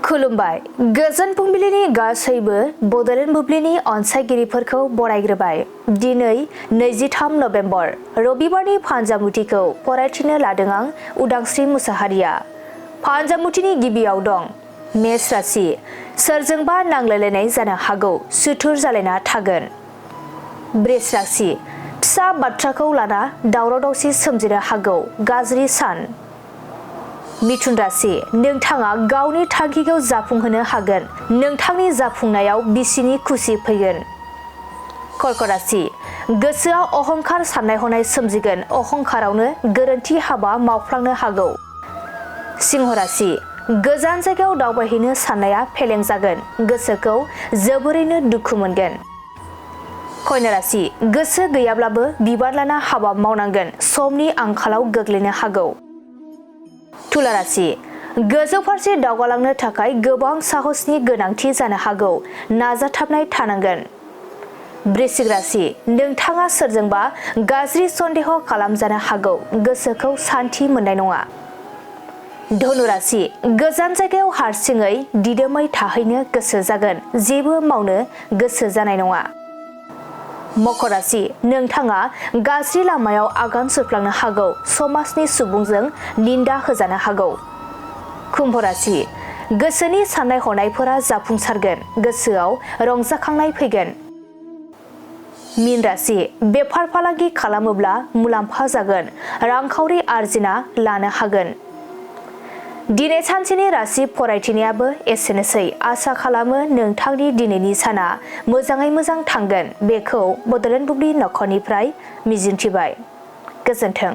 खुलुमबाय गोजोन फुंबिलिनि गासैबो बड'लेण्ड बुब्लिनि अनसायगिरिफोरखौ बरायग्रोबाय। दिनै 23 नभेम्बर रबिबारनि फानजामुथिखौ फरायथिनो लादों आं उदांस्रि मुसाहारिया। फानजामुथिनि गिबियाव दं मेष राशि, सोरजोंबा नांलायलायनाय जानो हागौ, सुथुर जालायना थागोन। वृष राशि, फिसा बाथ्राखौ लाना दावराव दावसि सोमजिनो हागौ, गाज्रि सान। मिथुन राशि, नोंथाङा गावनि थांखिखौ जाफुंहोनो हागोन, नोंथांनि जाफुंनायाव बिसिनि खुसि फैगोन। कर्क राशि, गोसोआव अहंखार साननाय हनाय सोमजिगोन, अहंखारावनो गोरोन्थि हाबा मावफ्लांनो हागौ। सिंह राशि, गोजान जायगायाव दावबायहैनो साननाया फेलें जागोन, गोसोखौ जोबोरैनो दुखु मोनगोन। कन्या राशि, गोसो गैयाब्लाबो बिबान लाना हाबा मावनांगोन, समनि आंखालाव गोग्लैनो हागौ। तुला राशि, गोजौ फारसे दावगालांनो थाखाय गोबां साहसनि गोनांथि जानो हागौ, नाजाथाबनाय थानांगोन। वृश्चिक राशि, नोंथाङा सोरजोंबा गाज्रि सन्देह खालामजानो हागौ, गोसोखौ सान्थि मोननाय नङा। धनु राशि, गोजान जायगायाव हारसिङै दिदोमै थाहैनो गोसो जागोन, जेबो मावनो गोसो जानाय नङा। मकर राशि, नोंथाङा गाज्रि लामायाव आगान सुरफ्लांनो हागौ, समाजनि सुबुंजों निन्दा होजानो हागौ। कुम्भ राशि, गोसोनि साननाय हनायफोरा जाफुंसारगोन, गोसोआव रंजाखांनाय फैगोन। मीन राशि, बेफार फालांगि खालामोब्ला मुलाम्फा जागोन, रांखावरि आरजिना लानो हागोन। दिनै सानसेनि राशि फरायथिनायाबो एसेनोसै। आसा खालामो नोंथांनि दिनैनि साना मोजाङै मोजां थांगोन, बेखौ बड'लेण्ड बुब्लि नखरनिफ्राय मिजिंथिबाय। गोजोन्थों।